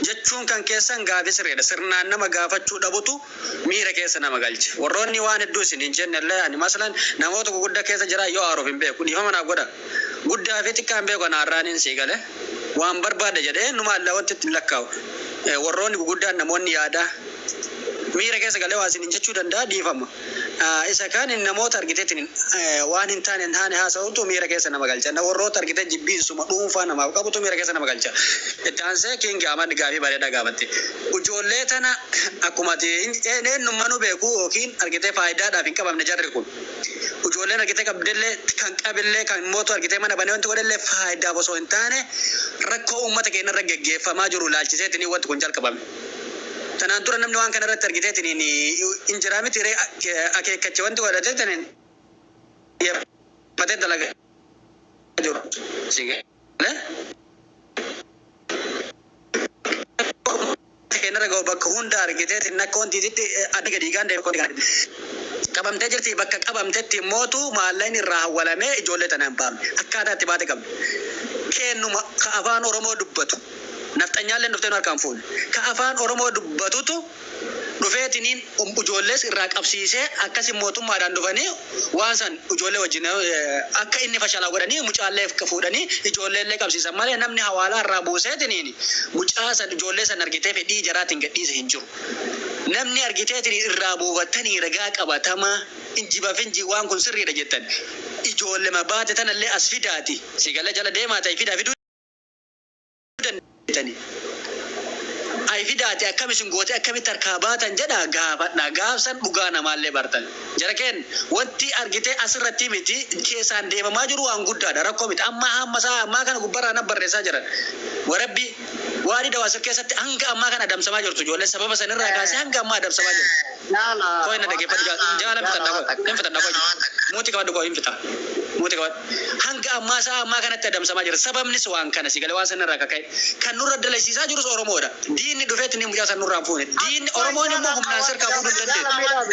jechuun kan keessan gaafi sirreedha. Sirnaan nama gaafachuu dhabutu miira keessa nama galche. Warroonni waan hedduu isin hin jennellee ani masalan namoota guguddaa keessa jira yoo haaroof hin beeku dhiifama naaf godha. Guddaa fi xiqqaa hin beeku naarraaniin sii gale waan barbaada jedhee numa alla wanti ittiin lakkaa'u. Warroonni guguddaan namoonni yaadaa miira keessa galee waa isin jechuu danda'a dhiifama. Isa kaan namoota argiteetiin waan hin taane haasa'utu miira keessa nama galcha. Warroota argitee jibbiinsuma dhuunfaa namaaf qabutu miira keessa nama galcha. Itti aansee Kingi Ahmad gaafii bareedaa gaafatte. Ijoollee tana akkuma eenyummaa nu beeku yookiin argitee faayidaadhaaf hin qabamne jarri kun. Ijoolleen argitee qabdellee kan qabillee kan mootu argitee mana banee wanti godhellee faayidaaf osoo hin taane rakkoo uummata keenya irra geggeeffamaa jiru laalchiseetiin wanti kun jalqabame. Tanaan dura namni waan kana irratti argiteetiin injiraa miti akeekkache wanti godhateetiin fatee dalagaa jiru. Keenya irra bakka hunda argiteetiin akka wantiitti adda gadi gaandee qabamtee jirti bakka qabamtetti mootu maallaqni irraa hawwalamee ijoollee tana hin baafne akkaataa itti baate qabne. Kennuma ka afaan Oromoo dubbatu. Nafxanyaaleen dhuftee nu harkaan fuune. Ka afaan Oromoo dubbatutu dhufeetiniin ijoollees irraa qabsiisee akkasii mootummaadhaan dhufanii waan san ijoollee wajjin akka inni fashalaa godhanii mucaallee fuudhanii ijoolleellee qabsiisan malee namni hawaalaa irraa buuseetiniin mucaa san ijoollee san argitee fedhii jaraatiin gadhiise hin jiru. Namni argiteetiin irraa buufatanii ragaa qabatamaa injibaaf waan kun sirriidha jettan ijoollee mabaate tanallee as fidaati. Sigala jala deemaa ta'e fidaa fiduu ay fidaate akkamisin goote akkamitti harkaa baatan jedha gaafadha gaafsan dhugaa namaallee bartan jara keen wanti argitee asirratti miti keessaan deemamaa jiru waan guddaadha rakkoo miti amma kana gubbarraa na barreessaa jiran warabbi waadi dawaasir keessatti hanga ammaa kana adamsamaa jirtu ijoollee sababa sanirraa kaasee hanga ammaa adamsamaa jirtu koo inni dhageeffatu jaalan fitadha muuti qabadhu koo hin fita muuti qabadhu hanga ammaa kanatti adamsamaa jira sababnis waan kana sigale waan sanirraa kaka'e kan nurra dalaysiisaa jirus Oromoodha diinni dhufeetti ni mucaa san nurraa hin fuune diinni Oromoon immoo humnaan sirkaa fuudhuu hin dandeessu.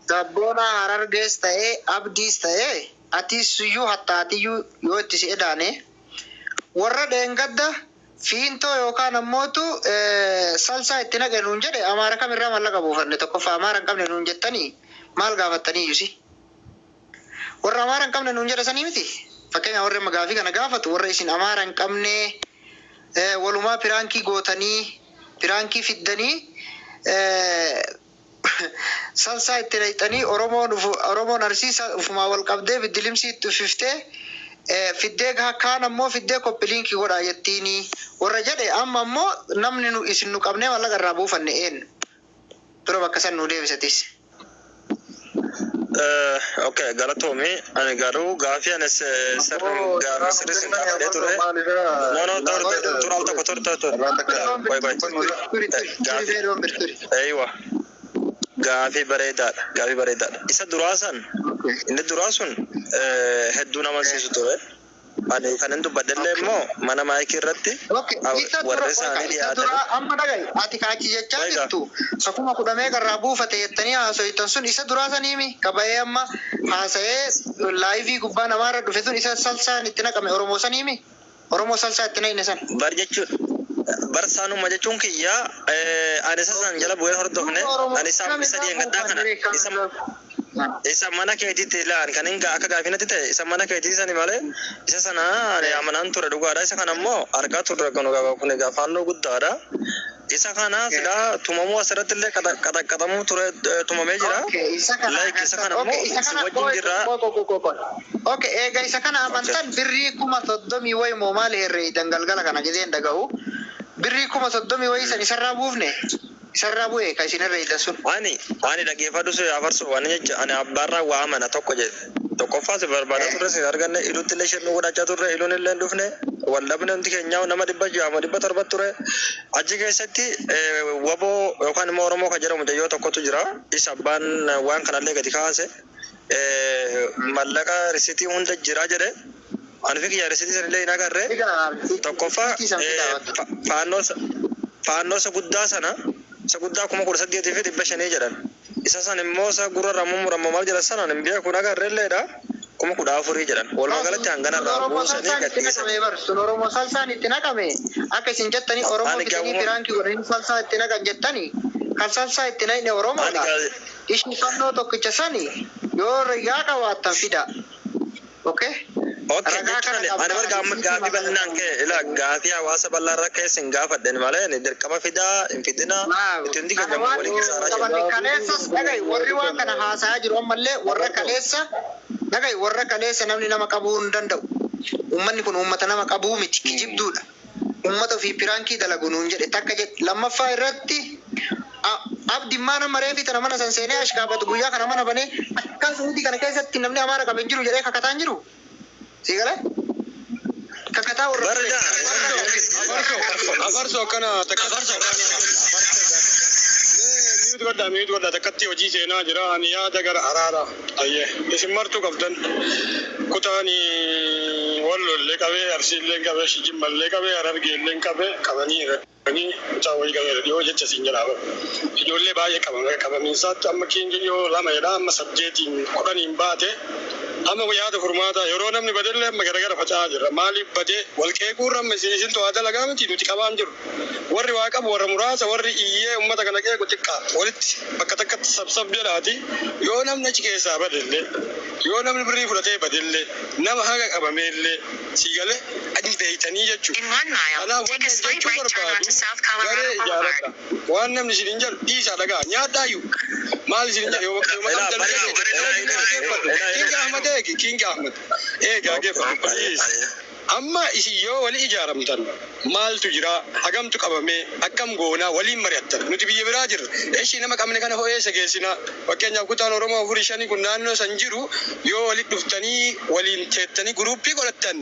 Sabboona Harargees ta'ee abdiis ta'ee atiisuyyuu hattaatiyyuu yoo itti si edaane warra dheengadda fiintoo yookaan ammootu salsaa itti naqe nuun jedhe Amaara kamirraa mallaqa buufanne tokkoffaa Amaara hin qabne nuun jettanii maal gaafattanii iyyusi warra Amaara hin qabne nuun jedhe sanii miti fakkeenya warra magaafii kana gaafatu warra isin Amaara hin qabne walumaa piraankii gootanii piraankii fiddanii salsaa itti naqxanii Oromoon Arsiisa ufumaa wal qabdee biddilimsii itti ufiftee fiddee kaan ammoo fiddee koppiliinkii godhaa jettiini warra jedhe amma ammoo namni nu isin nu qabnee mallaqa irraa buufanne eenyu dura bakka san nu deebisatis. Okay, galatoomii ani garuu gaafii anis sirriis hin gaafadhee ture. Turaa tokko. Eeywa. Gaafii bareedaadha. Isa duraa san inni duraa sun hedduu nama amansiisu ture. Ani kan hin dubbaddellee immoo mana maayikii irratti warri isaanii dhiyaatanii. Amma dhaga'i ati kaachi jechaa jirtu sakuma kudhamee garraa buufate jettanii haaso'itan sun isa duraa saniimi kabayee amma haasa'ee laayivii gubbaa namaarra dhufe sun isa salsaan itti naqame Oromoo saniimi Oromoo salsaa itti naqne san. Bar jechuudha. Barsaanuma jechuun kiyyaa ani isa san jala bu'ee hordofne ani isa dhiyengaddaa kana isa mana keetiitti ilaan kan hin akka gaafinatti ta'e isa mana keetii sani malee isa sana amanaan ture dhugaadha isa kana immoo argaa turre kun egaa faannoo guddaadha isa kana sila tumamuu asirratti illee qaxaqqaxamuu ture tumamee jira like isa kana immoo si wajjin jirra. Okay, egaa isa kana amantan birrii 30,000 wayi moo maali herreeytan galgala kana jedheen dhaga'u birrii 30,000 wayi san isarraa buufne. Isarraa bu'ee kan isin herreeytan sun. Ani dhaggeeffadhu sun afarsu waan jecha ani abbaarraa waa amana tokko jedhe tokkoffaa si barbaada turre si arganne iluutti illee shennuu godhachaa turre iluun illee hin dhufne waldhabne hundi keenyaa nama 600 ture achi keessatti waboo yookaan immoo Oromoo kan jedhamu jayyoo tokkotu jira isa abbaan waan kanallee gadi kaase mallaqa risitii hunda jira jedhe ani fi kiyyaa risitii sanillee hin agarre tokkoffaa faannoo isa guddaa sana isa guddaa 18,500 jedhan isa san immoo isa gurra ramuu maal jedhan sanaan hin beeku nagarreelleedha. Kuma kudha afurii jedhan walumaa galatti hangana irraa buusanii gadhiisan. Sun Oromoo salsaan itti naqame akka isin jettanii Oromoo bitanii firaankii godhanii salsaa itti naqan jettanii kan salsaa itti naqne Oromoodha. Ishni fannoo tokkicha sani yoo ragaa qabaattan fida. Okay? Okay, ani bar gaafii bal'inaan ka'e ila gaafii hawaasa bal'aa irra keessin gaafadhan malee ni dirqama fidaa hin fidina ittiin digamu waliin kisaaraa jiru. Kaleessas dhagai warri waan kana haasa'aa jiru ammallee warra kaleessa dhagai warra kaleessa namni nama qabuu hin danda'u. Uummanni kun uummata nama qabuu miti kijibduudha. Uummata ofii piraankii dalagu nuun jedhe takka jedhe lammaffaa irratti abdi mana mareefi tana mana san seenee ashkaabatu guyyaa kana mana banee akka suutii kana keessatti namni amaara qabe hin jiru jedhee kakataan jiru. Sigale? Kakataa warra afarso kana miut godha takkatti hojii seenaa jira ani yaada gara araara ayye isin martuu qabdan kutaani wallollee qabee arsiillee qabee shijimmallee qabee harargeellee qabee qabanii taawwii qabee dhiyoo jecha siin jedhaaba ijoollee baay'ee qabamiinsaatti amma kiingi dhiyoo lama jedha amma 8-10 baate amma yaada furmaata yeroo namni badellee amma garagara faca'aa jira maaliif badee walqeequurra isin to'ata lagaa miti nuti qabaan jiru warri waa qabu warra muraasa warri iyyee ummata kana qeequ xiqqaa walitti bakka takkatti sabsab jedhaati yoo namni achi keessaa badellee yoo namni birrii fudhatee badellee nama haga qabameellee siigalee adii beeytanii jechuudha. Kanaaf wanni jechuu barbaadu garee ijaaradha waan namni isin hin jedhu dhiisaa dhagaa nyaadhaayyuu maal isin hin jedhu yoo King Ahmed amma isin yoo wali ijaaramtan maaltu jira hagamtu qabame akkam goonaa waliin mari'attan nuti biyya biraa jirra eeshi nama qabne kana ho'eessa geessina fakkeenyaaf kutaan Oromoo 4-5 kun naannoo san jiru yoo walitti dhuftanii waliin teettanii guruuppii godhattan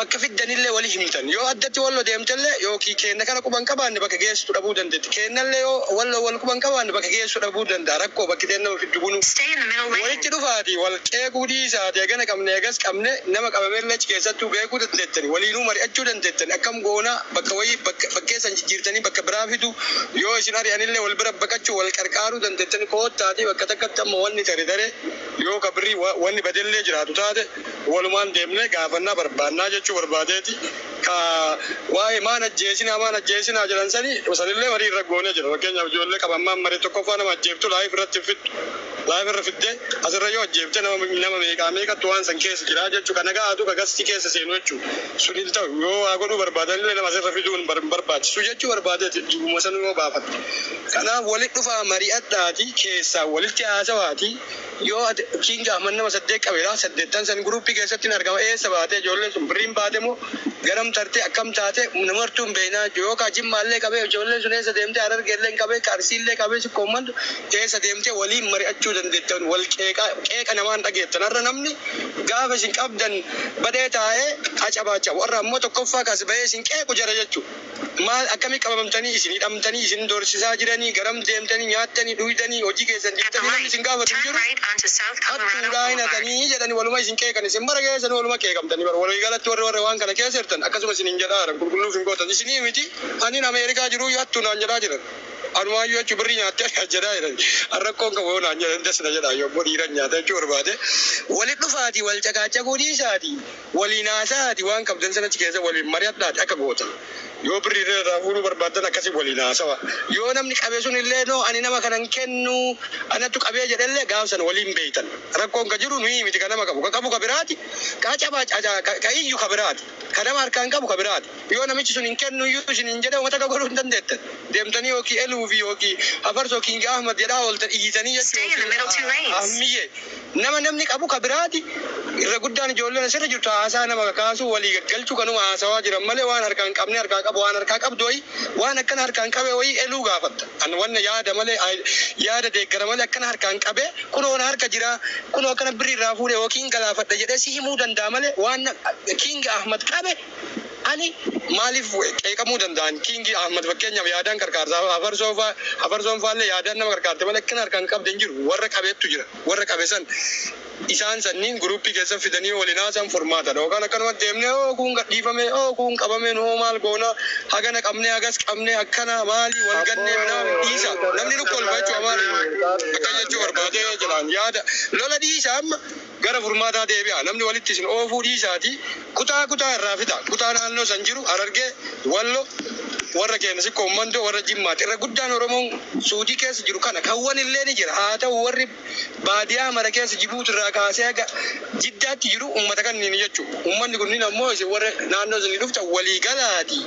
bakka fiddanillee walii himtan yoo addatti wallo deemtallee yookiin kenna kana quban qabaanne bakka geessu dhabuu dandeetti kennallee yoo wallo wal quban qabaanne bakka geessu dhabuu danda'a rakkoo bakki teenna fiddu bunu walitti dhufaati wal qeequu dhiisaati eegana qabne eegas qabne nama qabameellee achi keessattuu beekuu dandeettani waliinuu mari'achuu dandeettani akkam goonaa bakka wayii bakkeessan jijjiirtanii bakka biraa fidu yoo isin ari'anillee wal bira baqachuu wal qarqaaruu dandeettani koottaati bakka takkatti amma wanni tare yoo kabirrii wanni badellee jiraatu taate walumaan deemnee gaafannaa barbaannaa jechuu barbaadeeti ka waa'ee maan ajjeesinaa jedhan sanii sanillee marii irra goonee jira fakkeenyaaf ijoollee qabammaan marii tokkoffaa nama ajjeeftu laayif irratti fiddu laayif irra fiddee asirra yoo ajjeefte nama meeqattu waan san keessa jira jechuu kana gaatu ka gasti keessa seenu jechuu sunil ta'u yoo waa godhuu barbaadanillee nama asirra fiduun barbaachisu jechuu barbaadeeti jibuma san yoo baafatte kanaaf walitti dhufaa mari'adhaati keessaa walitti haasawaati yoo King Ahmed nama 8 qabeera 8 san guruuppii keessatti argama eessa baatee ijoolleen sun birriin baate moo garam tarte akkam taate namartuun beeknaa yoo ka jimmaallee qabee ijoolleen sun eessa deemtee harargeellee qabee karsiillee qabee sikkoomantu eessa deemtee waliin mari'achuu dandeettan wal qeeqa namaan dhageettan har'a namni gaafa isin qabdan badee taa'ee qacabaacha warra ammoo tokkoffaa kaas bahee isin qeequ jara jechuudha maal akkamii qabamtanii isin hidhamtanii isin doorsisaa jiranii garam deemtanii nyaattanii dhuytanii hojii keessan deemtanii namni isin gaafatu jiru hattuudhaa hinatanii jedhanii waluma isin qeeqan isin bara keessan waluma qeeqamtanii bara walii galatti warri waan kana keessa jirtan akkasuma isin hin jedhaaran qulqulluuf hin gootan isinii miti aniin Ameerikaa jiruu hattuu naan jedhaa jiran anumaayyuu jechuu birrii nyaattee jedhaa jiran rakkoon qabu naan jedhan dasna jedhaa yommuu dhiiran nyaata jechuu barbaade waliin dhufaati wal caqaacaquu dhiisaati waliin haasaati waan qabdan sanatti keessa waliin mari'adhaati akka gootan yoo birrii irraa fuudhuu barbaadan akkasii waliin haasawa yoo namni qabe sun illee noo ani nama kanan kennu anattu qabee jedhellee gaafsan waliin beeytan rakkoon ka jiru nuyi miti ka nama qabu ka qabu ka biraati ka cabaa ka iyyu ka biraati ka nama harkaan qabu ka biraati yoo namichi sun hin kennu iyyuu isin hin jedhe uummata ka godhuu hin dandeettan deemtanii yookiin eluufi yookiin afarsoo King Ahmed jedhaa ooltan iyyitanii jechuudha ammiyye namni qabu ka biraati irra guddaan ijoolleen asirra jirtu haasaa nama kakaasuu walii gaggalchuu kanuma haasawaa jiran malee waan harkaan qabne harkaa qabu waan harkaa qabdu wayi waan akkana harkaan qabe wayi eluu gaafatta an wanna yaada malee yaada deeggara malee akkana harkaan qabe kunoo na harka jira kunoo akkana birrii irraa fuudhe yookiin galaafadha jedhee si himuu danda'a malee waan King Ahmed qabe ani maaliif qeeqamuu danda'an King Ahmed fakkeenyaaf yaadaan gargaarsa afarsoon faallee yaadaan nama gargaarte malee akkana harkaan qabde hin jiru warra qabeettu jira warra qabe san isaan sanniin guruppii keessa fidanii waliin haasan furmaata yookaan akkanuma deemnee kun gadhiifame kun qabame noo maal goona hagana qabnee hagas qabnee akkana maali wal gannee minaa dhiisa namni nu kolfachuu amaali akka jechuu barbaadee jedhaan yaada lola dhiisa amma gara furmaataa deebi'a namni walitti isin oofuu dhiisaati kutaa irraa fida kutaa naannoo san jiru Harargee Wallo warra keenya si kommando warra jimmaati irra guddaan Oromoon Suudii keessa jiru kana kawwan illee ni jira haa ta'u warri baadiyaa mara keessa Jibuuti irraa kaasee haga Jiddaatti jiru uummata kanneen jechuudha. Uummanni kunniin ammoo isin warra naannoo isin dhufta walii galaati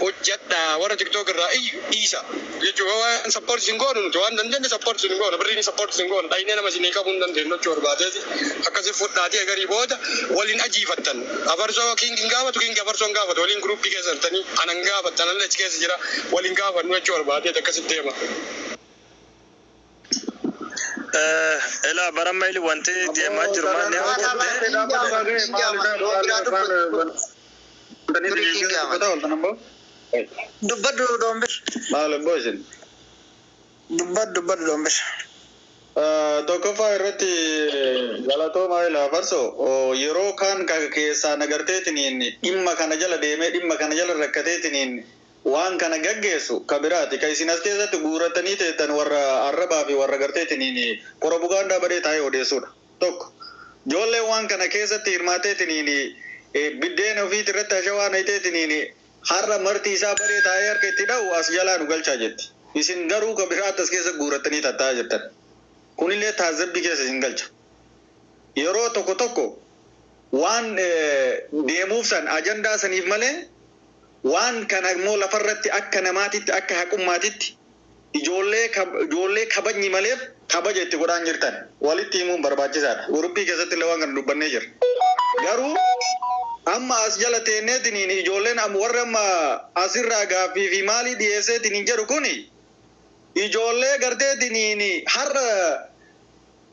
hojjedha warra TikTok irraa dhiisa jechuudha waan sappoorti isin goonu nuti waan dandeenye sappoorti isin goona birriin sappoorti isin goona dhaynee nama isin qabuu hin dandeenye jechuu barbaadeeti akkasii fudhaatee garii booda waliin ajiifattan afarsoo kiingin gaafatu kiingi afarsoon gaafatu waliin guruppii keessa jirtanii anan gaafattan allee achi keessa jira waliin gaafannu jechuu barbaadeeti akkasitti deema. Ela baramma ili wanti deemaa jiru maal dubbaddu doombir maal boysin dubbaddu doombir tokkoffaa irratti galatoomaa ilaa farso yeroo kaan keessaa nagarteetiniin dhimma kana jala deemee dhimma kana jala rakkateetiniin waan kana gaggeessu kabiraati ka isin as keessatti guuratanii teettan warra arrabaa fi warra garteetiniin propagaandaa badee taa'ee odeessuudha tokko ijoollee waan kana keessatti hirmaateetiniin biddeen ofiit irratti hashawaa nayteetiniin har'a marti isaa badee taa'ee harka itti dha'u as jalaa nu galchaa jetti isin garuu kabiraatti as keessa guuratanii taa'aa jirtan kunillee taazabbii keessa isin galcha yeroo tokko waan deemuuf san ajandaa saniif malee waan kana immoo lafarratti akka namaatitti akka haqummaatitti ijoollee kabajni malee kabaja itti godhaan jirtan walitti himuun barbaachisaadha. Guruppii keessatti illee waan kana dubbannee jira. Garuu amma as jala teenneetiniin ijoolleen warra amma asirraa gaaffii fi maalii dhiyeesseetiniin jedhu kuni ijoollee garteetiniin har'a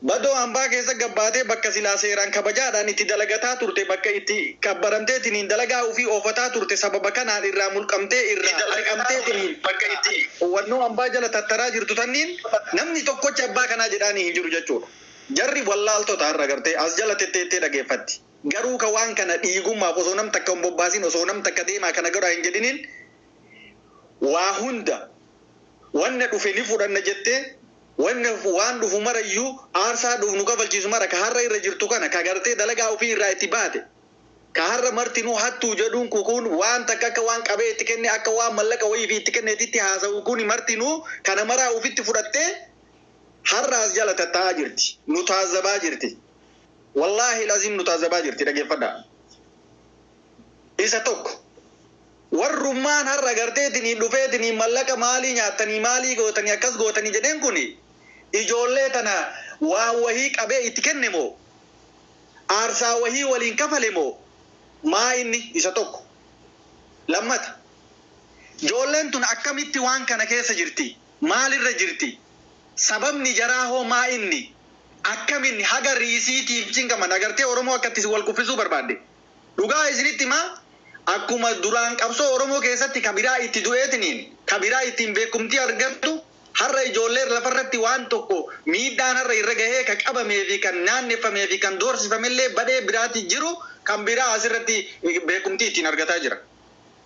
badoo hambaa keessa gabbaatee bakka silaa seeraan kabajaadhaan itti dalagataa turte bakka itti kabbaramteetiniin dalagaa ofii oofataa turte sababa kanaan irraa mulqamtee irraa argamteetiniin bakka itti wannoo hambaa jala tattaraa jirtu tanniin namni tokkocha abbaa kanaa jedhaanii hin jiru jechuudha. Jarri wallaaltota har'a gartee as jala tetteettee dhageeffatti. Garuu ka waan kana dhiigummaaf osoo nam takka hin bobbaasin osoo nam takka deemaa kana godhaa hin jedhiniin waa hunda wanna dhufe ni fudhanna jettee waan dhufu marayyuu aarsaa dhufnu kafalchiisu mara ka har'a irra jirtu kana ka gartee dalagaa ofii irraa itti baate ka har'a martinuu hattuu jedhuun kun waan takka akka waan qabee itti kenne akka waan mallaqa wayii fi itti kenneetitti haasa'u kun martinuu kana maraa ofitti fudhattee har'a as jala tattaa'aa jirti nu taazabaa jirti wallaahi lazim nu taazabaa jirti dhageeffadhaa isa tokko warrummaan har'a garteetiniin dhufeetiniin mallaqa maalii nyaattanii maalii gootanii akkas gootanii jedheen kuni ijoollee tana waa wahii qabee itti kenne moo aarsaa wahii waliin kafale moo maa inni isa tokko lammata ijoolleen tun akkamitti waan kana keessa jirti maalirra jirti sababni jaraa hoo maa inni akkaminni haga riisiitiif cinqaman agartee Oromoo akkatti wal kuffisuu barbaadde dhugaa isinitti maa akkuma duraan qabsoo Oromoo keessatti kabiraa itti du'eetiniin kabiraa ittiin beekumtii argattu har'a ijoollee lafarratti waan tokko miidhaan har'a irra gahee kan qabamee fi kan naanneffamee fi kan doorsifamellee badee biraatti jiru kan biraa asirratti beekumtii ittiin argataa jira.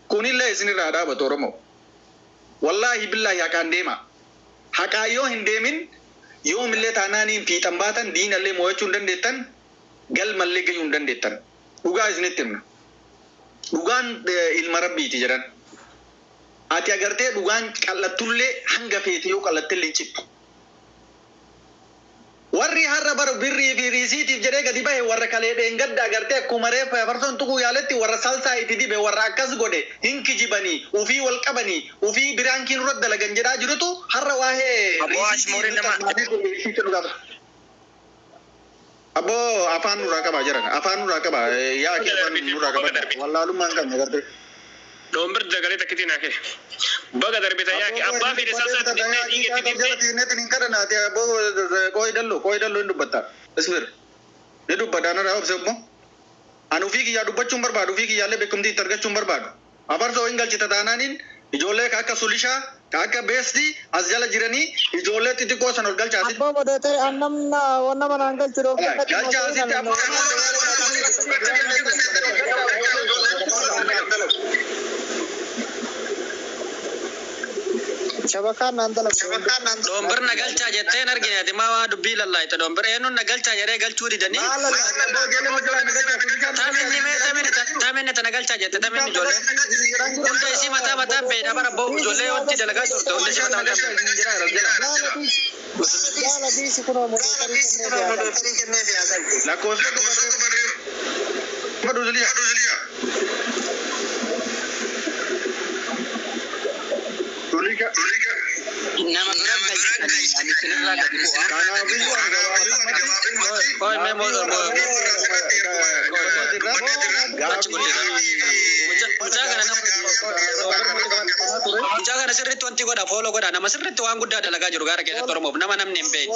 Kunillee isinirraa dhaabatu Oromoo. Wallaahi billaahi haqaan deema. Haqaa yoo hin deemin yoomillee taanaaniin fiixan baatan diinallee mo'achuu hin dandeettan galmallee gahuu hin dandeettan. Dhugaa isinitti himna. Dhugaan ilma rabbiiti jedhan. Ati agartee dhugaan qallattullee hanga feete yoo qallattillee hin cittu. Warri har'a bara birrii fi riisiitiif jedhee gadi bahe warra kalee dheengadda agartee akkuma reeffa farsoon tuquu yaaletti warra salsaa itti dibe warra akkas godhe hin kijibanii ufii wal qabanii ufii biraankiin irratti dalagan jedhaa jirutu har'a waa'ee Aboo afaan nurraa qabaa jiran afaan nurraa qabaa yaa kee afaan nurraa qabaa wallaalummaan kan agartee. Dombir dagalee takkitiin haake. Baga darbita yaa kee abbaa fi salsaa Netin hin kadhanaati aboo qooyi dalloo hin dubbatta. Isbir ni dubbadhaan irraa obse immoo. Ani ufii kiyyaa dubbachuun barbaadu ufii kiyyaallee beekumtii itti argachuun barbaadu. Afarsoo hin galchita taanaaniin ijoollee akka sulishaa Akka beesti as jala jiranii ijoollee xixiqqoo san ol galchaasi. Abbaa moderator annamna wanna manaan galchuu Galchaasitti amma shabakaan naan dalagu. Dombir na galchaa jetteen argine ati maa waa dubbii lallaayte dombir eenyuun na galchaa jedhee galchuu didanii. Taminni tana galchaa jette taminni ijoollee. Hunda isii mataa mataan beedha bara boo ijoollee wanti dalagaa turte hunda ishee mataa mataan Yaala biisi kunoo moderator kennee fi haasa'u. lakkoofsa duzuliya. nama dura galchanii ani sinirraa gadi bu'aa. Koi mee mucaa kana sirriitti wanti godha fooloo godha nama sirriitti waan guddaa dalagaa jiru gaara keessatti Oromoof nama namni hin beekne.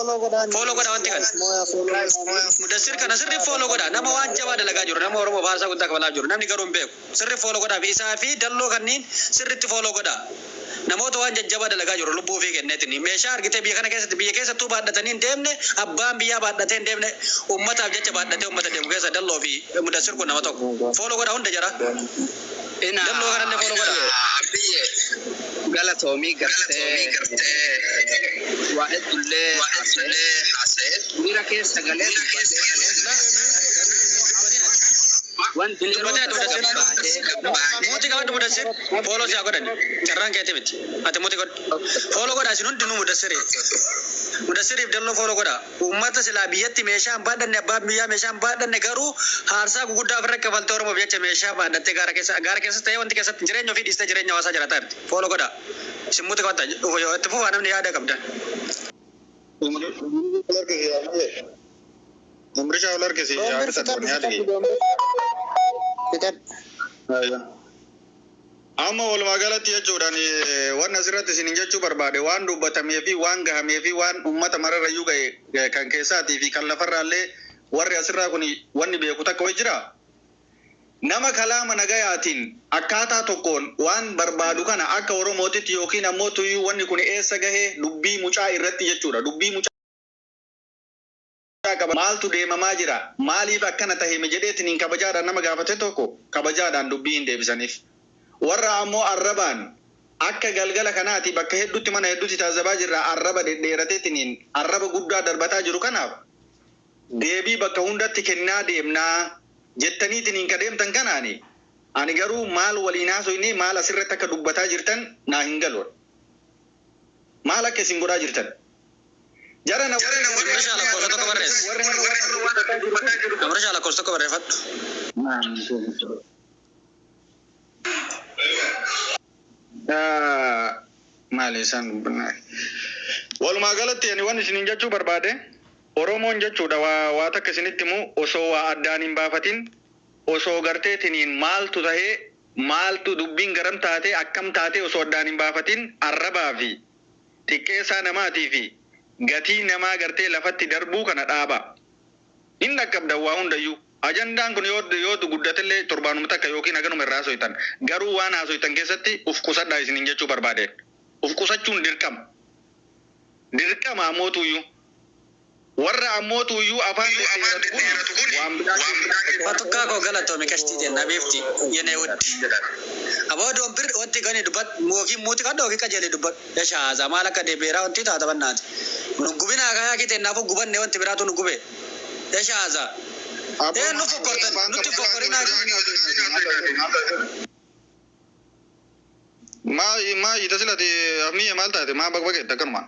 Fooloo godha wanti kana. Mudassir kana sirriitti fooloo godha nama waan jabaa dalagaa jiru nama Oromoof haasaa guddaa kabalaa jiru namni garuu hin beeku sirriitti fooloo godhaa fi isaa fi dalloo kanneen sirriitti fooloo godha. Namoota waan jajjabaa dalagaa jiru lubbuu fi kenneetiin meeshaa argitee biyya kana keessatti biyya keessattuu baadhatanii hin deemne abbaan biyyaa baadhatee hin deemne ummataaf jecha baadhatee ummata deemu keessa dalloo fi mudassir kun nama tokko fooloo godha hunda jira. Dalloo kanallee fooloo godha. galatoomii gartee waa heddullee haasa'e miira keessa galee wanti Muti kawan mudassir follow siya godhan carraan keetii miti ati muti god follow godha isin hundinuu mudassiriif dalloo follow godha ummata silaa biyyatti meeshaan baadhanne abbaan biyyaa meeshaan baadhanne garuu haarsaa guguddaa ofirra kafaltee Oromoof jecha meeshaa baadhattee gaara keessa ta'ee wanti keessatti jireenya ofii dhiistee jireenya hawaasaa jiraata jirti follow godha isin muti kawatta itti fufaa namni yaada qabdan. Umrisha ular kesi ya kita dunia di. Amma walumaa galatti jechuudhaan waan asirratti isin jechuu barbaade waan dubbatamee fi waan gahamee fi waan uummata mararrayyuu ga'e kan keessaatii fi kan lafarraallee warri asirraa kun wanni beeku takka way jira. Nama kalaama nagayaatiin akkaataa tokkoon waan barbaadu kana akka Oromootitti yookiin ammoo tuyyuu wanni kun eessa gahee dubbii mucaa irratti jechuudha. Dubbii mucaa maaltu deemamaa jira maaliif akkana tahime jedheetiin kabajaadhaan nama gaafate tokko kabajaadhaan dubbii hin deebisaniif. Warra ammoo arrabaan akka galgala kanaati bakka hedduutti mana hedduutti taasifaa jirra arraba dheerateetiin arraba guddaa darbataa jiru kanaaf deebii bakka hundatti kennaa deemnaa jettaniitiin ka deemtan kanaani ani garuu maal waliin haasofne maal asirratti akka dubbataa jirtan naa hin galoon maal akka isin godhaa jirtan. Jarana Amrisha la kosta ko barreeffat. Maalisan bunaa. Walumaa galatti ani waan isin jechuu barbaade Oromoon jechuudha waa takka isinitti immoo osoo waa addaan hin baafatin osoo garteetiniin maaltu tahee maaltu dubbiin garam taatee akkam taatee osoo addaan hin baafatin arrabaa fi xiqqeessaa namaatii fi gatii namaa gartee lafatti darbuu kana dhaaba. Inni akkabda waa hundayyuu ajandaan kun yoo guddatellee torbaanuma takka yookiin haganuma irraa haasoftan garuu waan haasoftan keessatti uf qusadhaa isinin jechuu barbaade. Uf qusachuun dirqama ammootuyyuu warra ammootuyyuu afaan dheeratu kun waan Fatukkaa koo galatoomi kashtii jenna beefti yenee wutti. Aboo dombir wanti gani dubbat mookin muuti kan dooki qajeele dubbat yashaaza maal akka deebeeraa wanti taata bannaati. Nugubina kayaa kite naafu gubanne wanti biraatu nugube yashaaza. Nufu kortan nuti fokorina. Ma ita silati amni maal taate ma bakbake takkanuma.